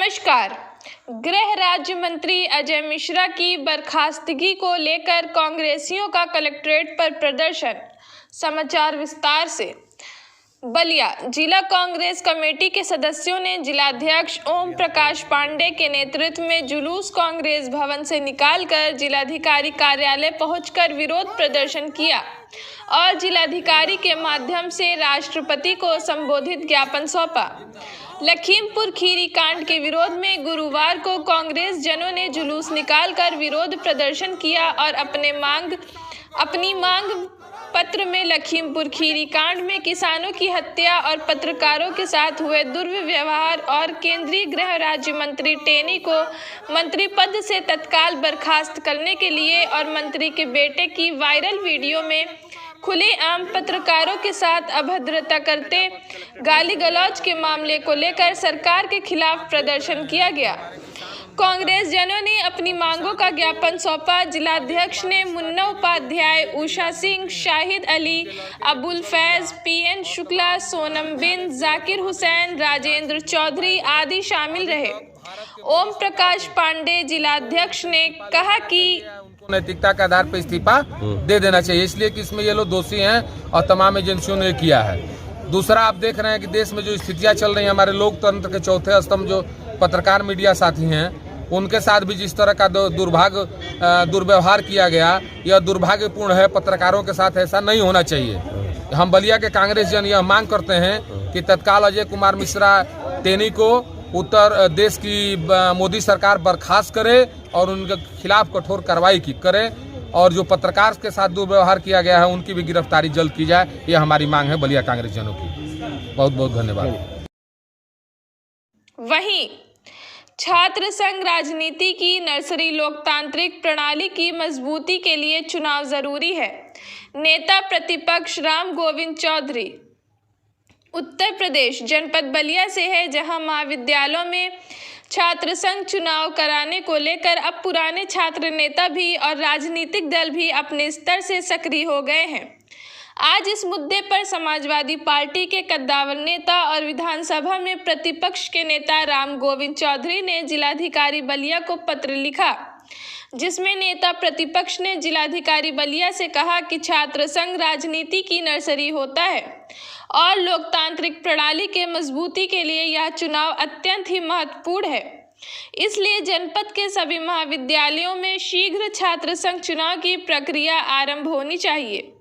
नमस्कार। गृह राज्य मंत्री अजय मिश्रा की बर्खास्तगी को लेकर कांग्रेसियों का कलेक्ट्रेट पर प्रदर्शन। समाचार विस्तार से। बलिया जिला कांग्रेस कमेटी के सदस्यों ने जिलाध्यक्ष ओम प्रकाश पांडे के नेतृत्व में जुलूस कांग्रेस भवन से निकालकर जिलाधिकारी कार्यालय पहुंचकर विरोध प्रदर्शन किया और जिलाधिकारी के माध्यम से राष्ट्रपति को संबोधित ज्ञापन सौंपा। लखीमपुर खीरी कांड के विरोध में गुरुवार को कांग्रेस जनों ने जुलूस निकालकर विरोध प्रदर्शन किया और अपनी मांग पत्र में लखीमपुर खीरी कांड में किसानों की हत्या और पत्रकारों के साथ हुए दुर्व्यवहार और केंद्रीय गृह राज्य मंत्री टेनी को मंत्री पद से तत्काल बर्खास्त करने के लिए और मंत्री के बेटे की वायरल वीडियो में खुलेआम पत्रकारों के साथ अभद्रता करते गाली गलौज के मामले को लेकर सरकार के खिलाफ प्रदर्शन किया गया। कांग्रेस जनों ने अपनी मांगों का ज्ञापन सौंपा। जिलाध्यक्ष ने मुन्ना उपाध्याय, उषा सिंह, शाहिद अली, अबुल फैज, पीएन शुक्ला, सोनम बिन, जाकिर हुसैन, राजेंद्र चौधरी आदि शामिल रहे। ओम प्रकाश पांडे जिलाध्यक्ष ने कहा कि नैतिकता के आधार पर इस्तीफा दे देना चाहिए, इसलिए कि इसमें ये लोग दोषी हैं और तमाम एजेंसियों ने किया है। दूसरा, आप देख रहे हैं कि देश में जो स्थितियां चल रही हैं, हमारे लोकतंत्र के चौथे स्तंभ जो पत्रकार मीडिया साथी हैं, उनके साथ भी जिस तरह का दुर्व्यवहार किया गया, यह दुर्भाग्यपूर्ण है। पत्रकारों के साथ ऐसा नहीं होना चाहिए। हम बलिया के कांग्रेस जन यह मांग करते हैं कि तत्काल अजय कुमार मिश्रा टेनी को उत्तर देश की मोदी सरकार बर्खास्त करे और उनके खिलाफ कठोर कार्रवाई करे और जो पत्रकार के साथ दुर्व्यवहार किया गया है उनकी भी गिरफ्तारी जल्द की जाए। यह हमारी मांग है बलिया कांग्रेस जनों की। बहुत बहुत धन्यवाद। वहीं छात्र संघ राजनीति की नर्सरी लोकतांत्रिक प्रणाली की मजबूती के लिए चुनाव जरूरी है। नेता प्रतिपक्ष राम गोविंद चौधरी उत्तर प्रदेश जनपद बलिया से है, जहां महाविद्यालयों में छात्र संघ चुनाव कराने को लेकर अब पुराने छात्र नेता भी और राजनीतिक दल भी अपने स्तर से सक्रिय हो गए हैं। आज इस मुद्दे पर समाजवादी पार्टी के कद्दावर नेता और विधानसभा में प्रतिपक्ष के नेता राम गोविंद चौधरी ने जिलाधिकारी बलिया को पत्र लिखा, जिसमें नेता प्रतिपक्ष ने जिलाधिकारी बलिया से कहा कि छात्र संघ राजनीति की नर्सरी होता है और लोकतांत्रिक प्रणाली के मजबूती के लिए यह चुनाव अत्यंत ही महत्वपूर्ण है। इसलिए जनपद के सभी महाविद्यालयों में शीघ्र छात्र संघ चुनाव की प्रक्रिया आरंभ होनी चाहिए।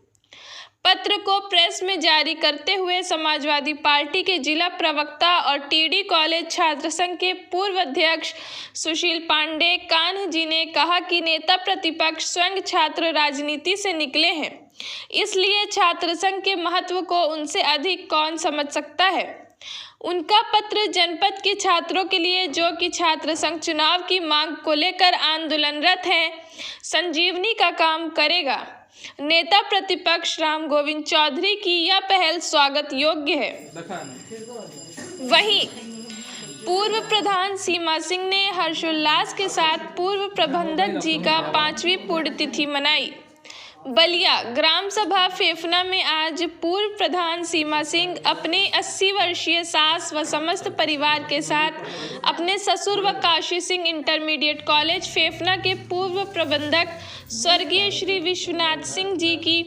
पत्र को प्रेस में जारी करते हुए समाजवादी पार्टी के जिला प्रवक्ता और टीडी कॉलेज छात्र संघ के पूर्व अध्यक्ष सुशील पांडे कान्ह जी ने कहा कि नेता प्रतिपक्ष स्वयं छात्र राजनीति से निकले हैं, इसलिए छात्र संघ के महत्व को उनसे अधिक कौन समझ सकता है। उनका पत्र जनपद के छात्रों के लिए, जो कि छात्र संघ चुनाव की मांग को लेकर आंदोलनरत हैं, संजीवनी का काम करेगा। नेता प्रतिपक्ष राम गोविंद चौधरी की यह पहल स्वागत योग्य है। वहीं पूर्व प्रधान सीमा सिंह ने हर्षोल्लास के साथ पूर्व प्रबंधक जी का 5वीं पुण्यतिथि मनाई। बलिया ग्राम सभा फेफना में आज पूर्व प्रधान सीमा सिंह अपने 80 वर्षीय सास व समस्त परिवार के साथ अपने ससुर व काशी सिंह इंटरमीडिएट कॉलेज फेफना के पूर्व प्रबंधक स्वर्गीय श्री विश्वनाथ सिंह जी की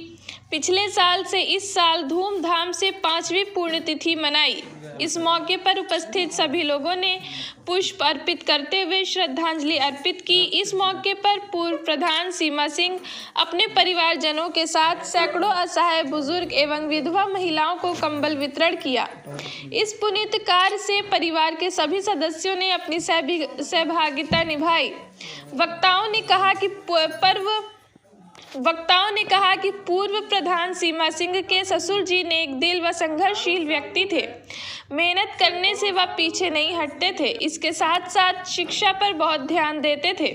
पिछले साल से इस साल धूमधाम से 5वीं पुण्यतिथि मनाई। इस मौके पर उपस्थित सभी लोगों ने पुष्प अर्पित करते हुए श्रद्धांजलि अर्पित की। इस मौके पर पूर्व प्रधान सीमा सिंह अपने परिवारजनों के साथ सैकड़ों असहाय बुजुर्ग एवं विधवा महिलाओं को कंबल वितरण किया। इस पुनीत कार्य से परिवार के सभी सदस्यों ने अपनी सहभागिता निभाई। वक्ताओं ने कहा कि पूर्व प्रधान सीमा सिंह के ससुर जी नेक दिल व संघर्षशील व्यक्ति थे। मेहनत करने से वह पीछे नहीं हटते थे। इसके साथ साथ शिक्षा पर बहुत ध्यान देते थे।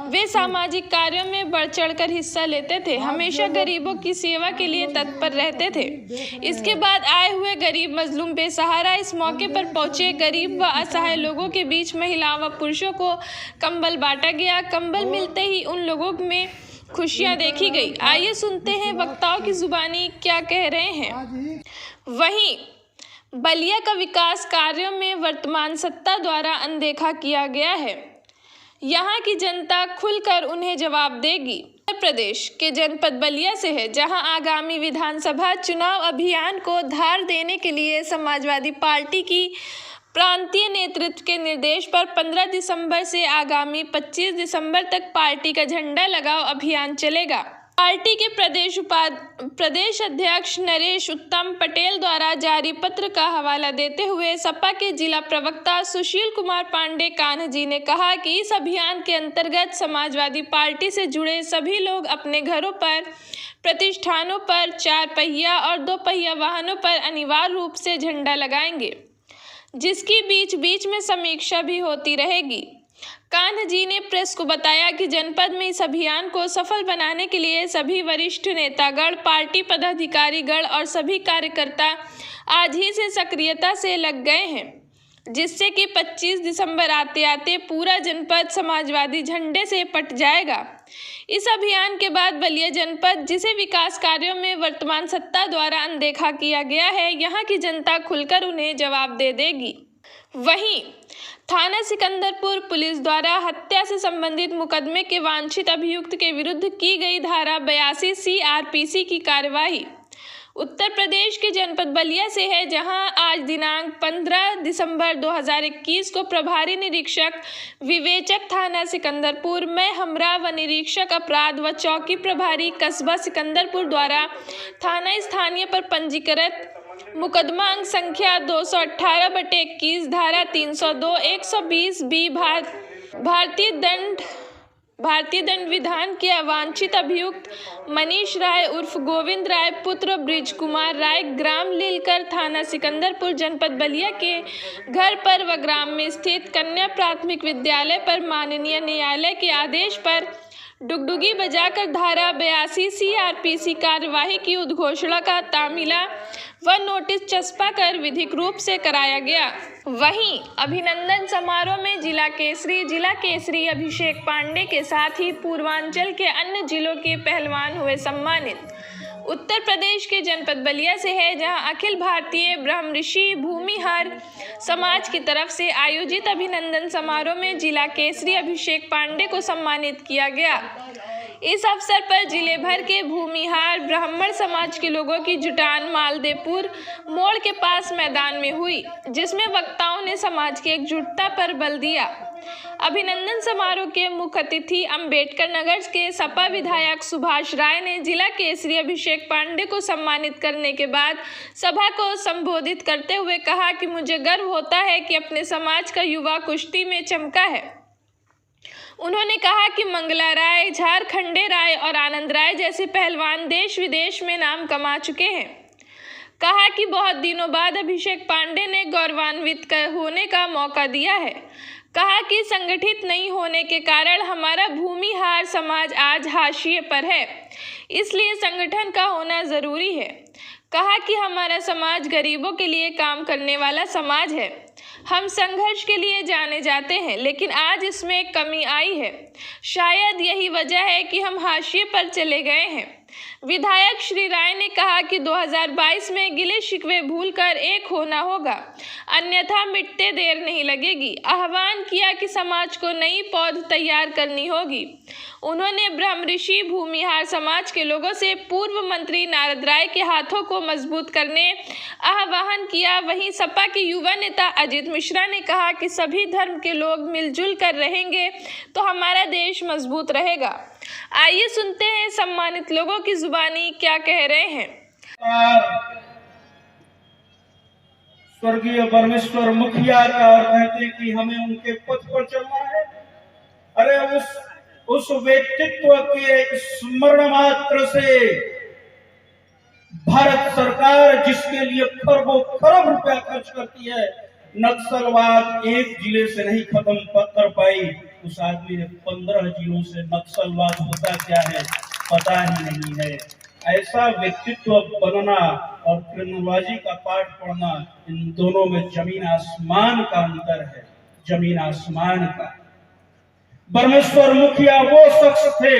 वे सामाजिक कार्यों में बढ़ चढ़कर हिस्सा लेते थे। हमेशा गरीबों की सेवा के लिए तत्पर रहते थे। इसके बाद आए हुए गरीब मजलूम बेसहारा इस मौके पर पहुंचे गरीब व असहाय लोगों के बीच महिलाओं व पुरुषों को कंबल बांटा गया। कंबल मिलते ही उन लोगों में खुशियां देखी गई। आइए सुनते हैं वक्ताओं की जुबानी क्या कह रहे हैं। वहीं बलिया का विकास कार्यों में वर्तमान सत्ता द्वारा अनदेखा किया गया है। यहाँ की जनता खुलकर उन्हें जवाब देगी। उत्तर प्रदेश के जनपद बलिया से है, जहां आगामी विधानसभा चुनाव अभियान को धार देने के लिए समाजवादी पार्टी की प्रांतीय नेतृत्व के निर्देश पर 15 दिसंबर से आगामी 25 दिसंबर तक पार्टी का झंडा लगाओ अभियान चलेगा। पार्टी के प्रदेश अध्यक्ष नरेश उत्तम पटेल द्वारा जारी पत्र का हवाला देते हुए सपा के जिला प्रवक्ता सुशील कुमार पांडे कान्हजी ने कहा कि इस अभियान के अंतर्गत समाजवादी पार्टी से जुड़े सभी लोग अपने घरों पर, प्रतिष्ठानों पर, 4 पहिया और 2 पहिया वाहनों पर अनिवार्य रूप से झंडा लगाएंगे, जिसकी बीच बीच में समीक्षा भी होती रहेगी। कान्हजी ने प्रेस को बताया कि जनपद में इस अभियान को सफल बनाने के लिए सभी वरिष्ठ नेतागण, पार्टी पदाधिकारीगण और सभी कार्यकर्ता आज ही से सक्रियता से लग गए हैं, जिससे कि 25 दिसंबर आते आते पूरा जनपद समाजवादी झंडे से पट जाएगा। इस अभियान के बाद बलिया जनपद, जिसे विकास कार्यों में वर्तमान सत्ता द्वारा अनदेखा किया गया है, यहाँ की जनता खुलकर उन्हें जवाब दे देगी। वहीं थाना सिकंदरपुर पुलिस द्वारा हत्या से संबंधित मुकदमे के वांछित अभियुक्त के विरुद्ध की गई धारा 82 CRPC की कार्यवाही उत्तर प्रदेश के जनपद बलिया से है, जहां आज दिनांक 15 दिसंबर 2021 को प्रभारी निरीक्षक विवेचक थाना सिकंदरपुर में हमरा व निरीक्षक अपराध व चौकी प्रभारी कस्बा सिकंदरपुर द्वारा थाना स्थानीय पर पंजीकृत मुकदमा अंक संख्या 218/21 धारा 302 120B भारतीय दंड विधान के अवांछित अभियुक्त मनीष राय उर्फ गोविंद राय पुत्र ब्रिज कुमार राय ग्राम लीलकर थाना सिकंदरपुर जनपद बलिया के घर पर व ग्राम में स्थित कन्या प्राथमिक विद्यालय पर माननीय न्यायालय के आदेश पर डुगडुगी बजाकर धारा 82 CRPC कार्यवाही की उद्घोषणा का तामीला व नोटिस चस्पा कर विधिक रूप से कराया गया। वहीं अभिनंदन समारोह में जिला केसरी अभिषेक पांडे के साथ ही पूर्वांचल के अन्य जिलों के पहलवान हुए सम्मानित। उत्तर प्रदेश के जनपद बलिया से है, जहां अखिल भारतीय ब्रह्मऋषि भूमिहार समाज की तरफ से आयोजित अभिनंदन समारोह में जिला केसरी अभिषेक पांडे को सम्मानित किया गया। इस अवसर पर जिले भर के भूमिहार ब्राह्मण समाज के लोगों की जुटान मालदेपुर मोड़ के पास मैदान में हुई, जिसमें वक्ताओं ने समाज की एकजुटता पर बल दिया। अभिनंदन समारोह के मुख्य अतिथि अंबेडकर नगर के सपा विधायक सुभाष राय ने जिला केसरी अभिषेक पांडे को सम्मानित करने के बाद सभा को संबोधित करते हुए कहा कि मुझे गर्व होता है कि अपने समाज का युवा कुश्ती में चमका है। उन्होंने कहा कि मंगला राय, झारखंडे राय और आनंद राय जैसे पहलवान देश विदेश में नाम कमा चुके हैं। कहा कि बहुत दिनों बाद अभिषेक पांडे ने गौरवान्वित होने का मौका दिया है। कहा कि संगठित नहीं होने के कारण हमारा भूमिहार समाज आज हाशिए पर है, इसलिए संगठन का होना जरूरी है। कहा कि हमारा समाज गरीबों के लिए काम करने वाला समाज है। हम संघर्ष के लिए जाने जाते हैं, लेकिन आज इसमें कमी आई है। शायद यही वजह है कि हम हाशिए पर चले गए हैं। विधायक श्री राय ने कहा कि 2022 में गिले शिकवे भूलकर एक होना होगा, अन्यथा मिटते देर नहीं लगेगी। आह्वान किया कि समाज को नई पौध तैयार करनी होगी। उन्होंने ब्रह्मऋषि भूमिहार समाज के लोगों से पूर्व मंत्री नारद राय के हाथों को मजबूत करने आह्वान किया। वहीं सपा के युवा नेता अजित मिश्रा ने कहा कि सभी धर्म के लोग मिलजुल कर रहेंगे तो हमारा देश मजबूत रहेगा। आइए सुनते हैं सम्मानित लोगों की जुबानी क्या कह रहे हैं। स्वर्गीय परमेश्वर मुखिया का और कहते कि हमें उनके पथ पर चलना है। अरे उस व्यक्तित्व के स्मरण मात्र से भारत सरकार जिसके लिए खरबों खरब रुपया खर्च करती है, नक्सलवाद एक जिले से नहीं खत्म कर पाई। उस आदमी ने 15 जिलों से नक्सलवाद होता क्या है पता ही नहीं है। ऐसा व्यक्तित्व बनना और क्रिमिनलॉजी का पाठ पढ़ना, इन दोनों में जमीन आसमान का अंतर है, जमीन आसमान का। परमेश्वर मुखिया वो शख्स थे,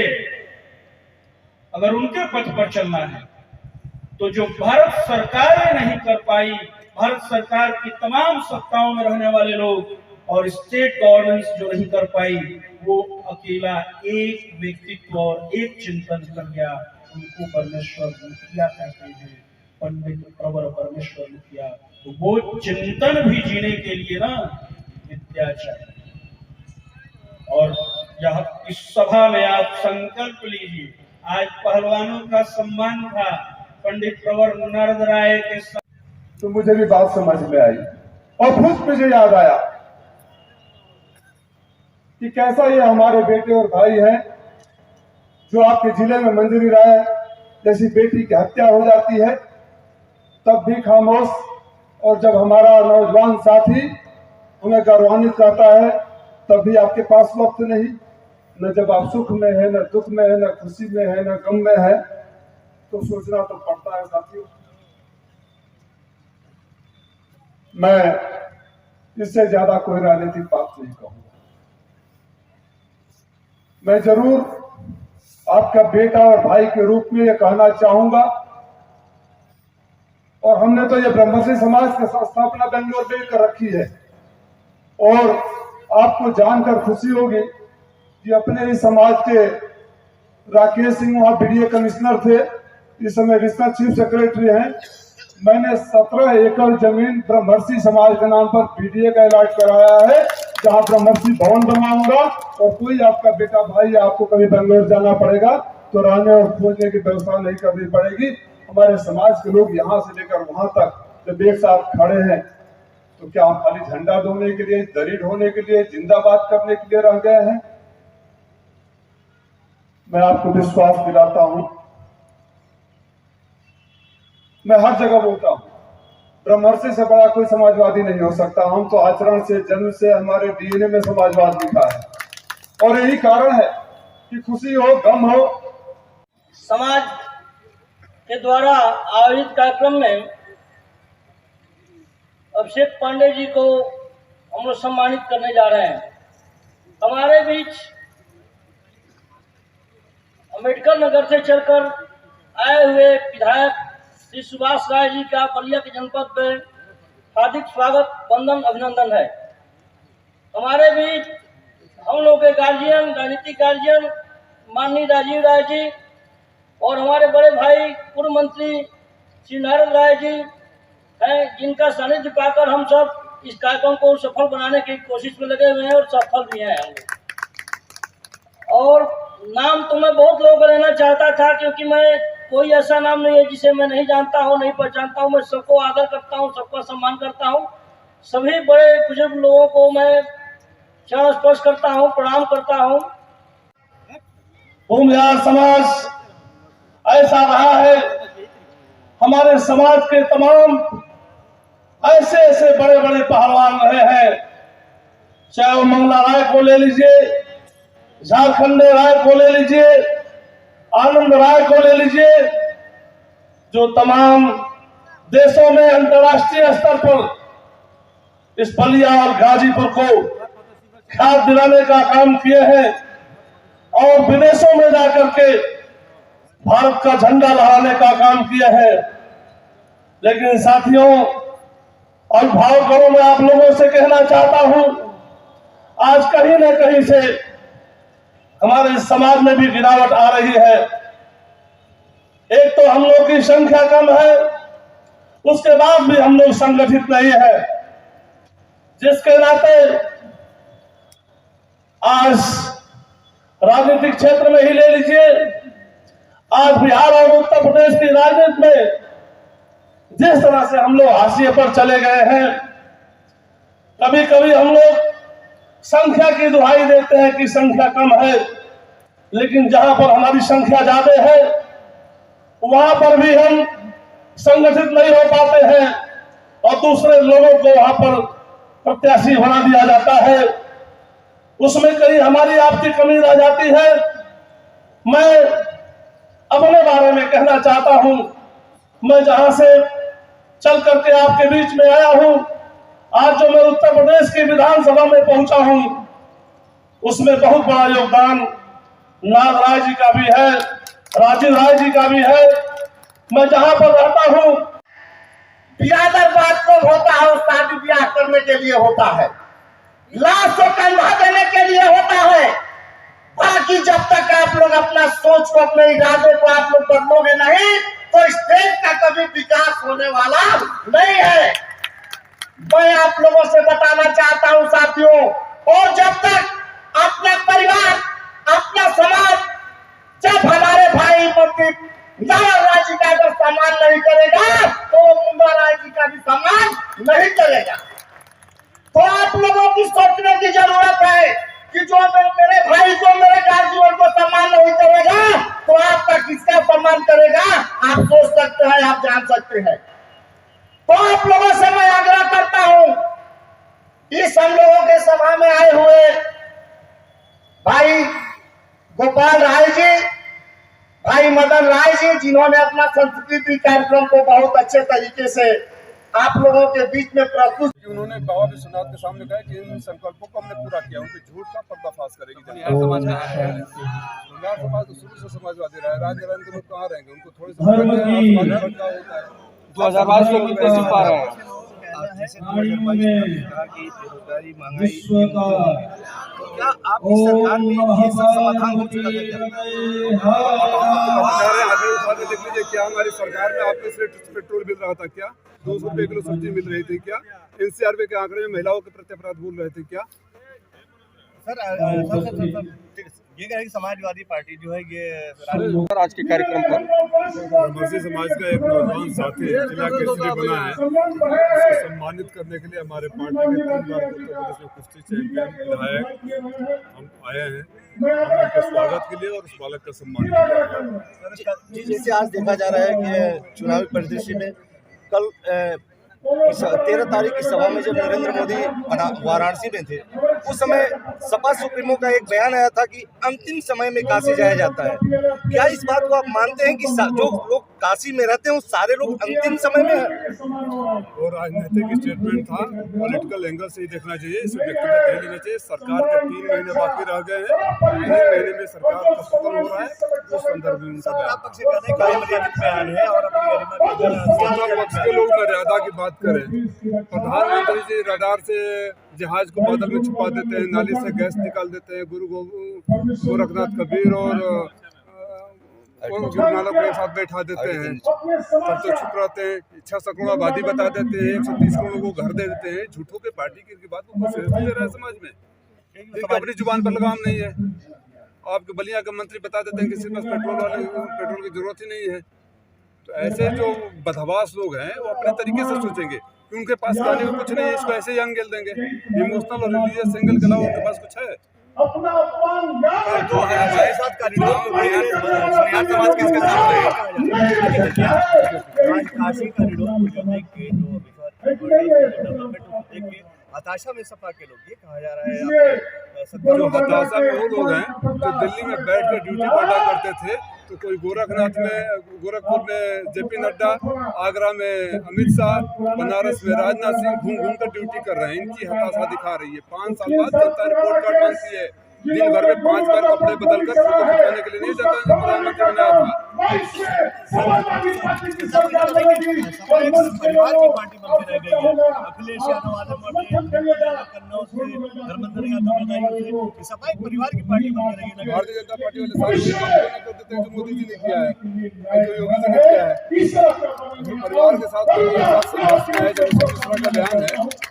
अगर उनके पथ पर चलना है तो जो भारत सरकार नहीं कर पाई भारत सरकार की तमाम सत्ताओं में रहने वाले लोग और स्टेट गवर्नेंस जो नहीं कर पाई, वो अकेला एक व्यक्तित्व और एक चिंतन कर गया। उनको परमेश्वर मुखिया कहते हैं, पंडित प्रवर परमेश्वर मुखिया। तो वो चिंतन भी जीने के लिए ना विद्या चाहिए। और यह इस सभा में आप संकल्प लीजिए। आज पहलवानों का सम्मान था, पंडित प्रवर नारद राय के साथ, तो मुझे भी बात समझ में आई और खुद मुझे याद आया कि कैसा ये हमारे बेटे और भाई हैं जो आपके जिले में मंजरी राय जैसी बेटी की हत्या हो जाती है तब भी खामोश, और जब हमारा नौजवान साथी हमें गौरवान्वित करता है तब भी आपके पास वक्त नहीं, न जब आप सुख में है, न दुख में है, न खुशी में है, न गम में है, तो सोचना तो पड़ता है साथियों। मैं इससे ज्यादा कोई राजनीतिक बात नहीं कहूंगा। मैं जरूर आपका बेटा और भाई के रूप में यह कहना चाहूंगा, और हमने तो ये ब्रह्मश्री समाज की स्थापना बेंगलोर में कर रखी है, और आपको जानकर खुशी होगी कि अपने ही समाज के राकेश सिंह वहां बीडीए कमिश्नर थे, इस समय एडिशनल चीफ सेक्रेटरी हैं। मैंने 17 एकड़ जमीन ब्रह्मर्षि समाज के नाम पर बीडीए का अलॉट कराया है, जहां ब्रह्मर्षि भवन बनवाऊंगा, और कोई आपका बेटा भाई आपको कभी बेंगलोर जाना पड़ेगा तो रहने और खोजने की व्यवस्था नहीं करनी पड़ेगी। हमारे समाज के लोग यहाँ से लेकर वहां तक जब एक साथ खड़े हैं तो क्या हम खाली झंडा ढोने के लिए, दरी ढोने के लिए, जिंदाबाद करने के लिए रह गए हैं? मैं आपको विश्वास दिलाता हूं, मैं हर जगह बोलता हूं, ब्रह्मर्षि से बड़ा कोई समाजवादी नहीं हो सकता। हम तो आचरण से, जन्म से हमारे डीएनए में समाजवाद लिखा है, और यही कारण है कि खुशी हो, गम हो, समाज के द्वारा आयोजित कार्यक्रम में अभिषेक पांडे जी को हम लोग सम्मानित करने जा रहे हैं। हमारे बीच अम्बेडकर नगर से चलकर आए हुए विधायक श्री सुभाष राय जी का बलिया के जनपद में हार्दिक स्वागत, वंदन, अभिनंदन है। हमारे बीच हम लोग के गार्जियन, राजनीतिक गार्जियन माननीय राजीव राय जी और हमारे बड़े भाई पूर्व मंत्री श्री नारद राय जी हैं, जिनका सानिध्य पाकर हम सब इस कार्यक्रम को सफल बनाने की कोशिश में लगे हुए हैं और सफल भी हैं हम लोग। और नाम तो मैं बहुत लोगों का लेना चाहता था, क्योंकि मैं कोई ऐसा नाम नहीं है जिसे मैं नहीं जानता हूँ, नहीं पहचानता हूँ। मैं सबको आदर करता हूँ, सबका सम्मान करता हूँ। सभी बड़े बुजुर्ग लोगों को मैं चरण स्पर्श करता हूँ, प्रणाम करता हूँ। भूमिहार समाज ऐसा रहा है, हमारे समाज के तमाम ऐसे ऐसे बड़े बड़े पहलवान रहे हैं, चाहे वो मंगला राय को ले लीजिए, झारखंडे राय को ले लीजिए, आनंद राय को ले लीजिए, जो तमाम देशों में अंतर्राष्ट्रीय स्तर पर इस बलिया और गाजीपुर को ख्यात दिलाने का काम किए हैं, और विदेशों में जाकर के भारत का झंडा लहराने का काम किया है। लेकिन साथियों, अभिभावक करो, मैं आप लोगों से कहना चाहता हूं, आज कहीं न कहीं से हमारे समाज में भी गिरावट आ रही है। एक तो हम लोग की संख्या कम है, उसके बाद भी हम लोग संगठित नहीं है, जिसके नाते आज राजनीतिक क्षेत्र में ही ले लीजिए, आज बिहार और उत्तर प्रदेश की राजनीति में जिस तरह से हम लोग हाशिए पर चले गए हैं, कभी कभी हम लोग संख्या की दुहाई देते हैं कि संख्या कम है, लेकिन जहां पर हमारी संख्या ज्यादा है वहां पर भी हम संगठित नहीं हो पाते हैं, और दूसरे लोगों को वहां पर प्रत्याशी बना दिया जाता है। उसमें कहीं हमारी आपकी कमी रह जाती है। मैं अपने बारे में कहना चाहता हूं, मैं जहां से चल करके आपके बीच में आया हूं, आज जो मैं उत्तर प्रदेश की विधानसभा में पहुंचा हूं, उसमें बहुत बड़ा योगदान नाग राय जी का भी है, राजीव राय जी का भी है। मैं जहां पर रहता हूं बिरादर बात तो होता है, वो शादी ब्याह करने के लिए होता है, लाश को कंधा देने के लिए होता है। बाकी जब तक आप लोग अपना सोच को, अपने इरादे को आप लोग बदलोगे नहीं, तो इस देश का कभी विकास होने वाला नहीं है। मैं आप लोगों से बताना चाहता हूं साथियों, और जब तक अपना परिवार, अपना समाज, जब हमारे भाई मंत्री मुंडा राय जी का अगर सम्मान नहीं करेगा, तो मुंडा राय जी का भी सम्मान नहीं करेगा। तो आप लोगों की सोचने की जरूरत है कि जो मेरे भाई को, मेरे गार्जियन को सम्मान नहीं करेगा, तो आपका किसका सम्मान करेगा? आप सोच सकते हैं, आप जान सकते हैं। तो आप लोगों से मैं आग्रह करता हूं, इस हम लोगों के सभा में आए हुए भाई गोपाल राय जी, भाई मदन राय जी, जिन्होंने अपना संस्कृति कार्यक्रम को बहुत अच्छे तरीके से आप लोगों के बीच में प्रस्तुत, उन्होंने बाबा विश्वनाथ के सामने कहा कि इन संकल्पों को हमने पूरा किया, उनके झूठ का पर्दाफाश करेगी। समाज समाज तो शुरू से समाजवादी रहा है, राजनीति के लोग कहाँ रहेंगे, उनको थोड़ी सी 2022 में कितने सीट पा रहे हैं? क्या आपकी सरकार में ये सब समाधान हो चुका है? देख लीजिए, क्या हमारी सरकार में आपके सिर्फ पेट्रोल मिल रहा था क्या? 200 रुपए किलो सब्जी मिल रही थी क्या? NCRB के आंकड़े में महिलाओं के प्रति अपराध बोल रहे थे क्या? सर ये कह रहे कि समाजवादी पार्टी जो है ये आज के कार्यक्रम पर मर्सी समाज का एक नौजवान साथी जिला केसरी बना है, उसको सम्मानित करने के लिए हमारे पार्टी के 3 बार उत्तर प्रदेश में कुश्ती चैंपियन विधायक हम आए हैं, उनके स्वागत के लिए और उस बालक का सम्मान किया। जैसे आज देखा जा रहा है कि चुनावी परिदृश्य में कल 13 तारीख की सभा में जब नरेंद्र मोदी वाराणसी में थे, उस समय सपा सुप्रीमो का एक बयान आया था कि अंतिम समय में काशी जाया जाता है। क्या इस बात को आप मानते हैं कि जो लोग काशी में रहते हैं वो सारे लोग अंतिम समय में हैं? और राजनीतिक स्टेटमेंट था, पॉलिटिकल एंगल से ही देखना चाहिए, इसे व्यक्तिगत नहीं लेना चाहिए। सरकार के 3 महीने बाकी रह गए हैं, 3 महीने में सरकार का खत्म हो रहा है, उस संदर्भ में उनका बयान है। और पक्ष के लोग मर्यादा की बात करें, प्रधानमंत्री जी रडार से जहाज को बादल में छुपा देते हैं, नाली से गैस निकाल देते हैं, गुरु गोरखनाथ कबीर और गुरु नानक के साथ बैठा देते हैं, तब तो छुप रहते हैं। 6 करोड़ आबादी बता देते हैं, 130 करोड़ को घर दे देते हैं। झूठों के पार्टी की बात को कुछ दे रहा है समाज में, इनकी अपनी जुबान पर लगाम नहीं है। आपके बलिया के मंत्री बता देते हैं किसी पास पेट्रोल की जरूरत ही नहीं है। तो ऐसे जो बदहवास लोग हैं वो अपने तरीके से सोचेंगे कि उनके पास खाने को कुछ नहीं है, इसको ऐसे ही एंगल देंगे। इमोशनल और रिलीजियस एंगल के अलावा उनके पास कुछ है? 2022 का समाज किसके साथ रहेगा? काशी का हताशा में सपा के लोग, ये कहा जा रहा है जो हताशा में वो लोग हैं जो दिल्ली में बैठ कर ड्यूटी बांटा करते थे, तो कोई गोरखपुर में JP नड्डा, आगरा में अमित शाह, बनारस में राजनाथ सिंह घूम कर ड्यूटी कर रहे हैं। इनकी हताशा दिखा रही है। 5 साल बाद जनता रिपोर्ट कार्ड मांगती है, दिन भर में 5 बार कपड़े बदल कर फोटो खिंचवाने के लिए नहीं जाता प्रधानमंत्री बनाया था। परिवार की पार्टी बनके रह गई है। अखिलेश यादव, आजम कन्नौज से धर्मेंद्र यादव, सपा एक परिवार की पार्टी बनके रह गई। भारतीय जनता पार्टी वाले सारे काम कर देते हैं जो मोदी जी ने किया है, जो योगी जी ने किया है। परिवार के साथ संघर्ष में है, जब का बयान है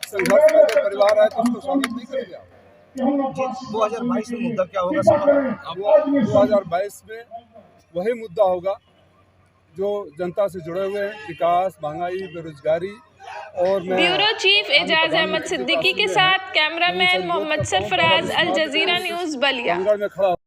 संघर्ष में परिवार है तो उसको स्वागत नहीं करेगा। 2022 में मुद्दा क्या होगा? अब 2022 में वही मुद्दा होगा जो जनता से जुड़े हुए हैं, विकास, महंगाई, बेरोजगारी। और ब्यूरो चीफ एजाज अहमद सिद्दीकी के साथ कैमरामैन मोहम्मद सरफराज, अल जजीरा न्यूज़ बलिया। में खड़ा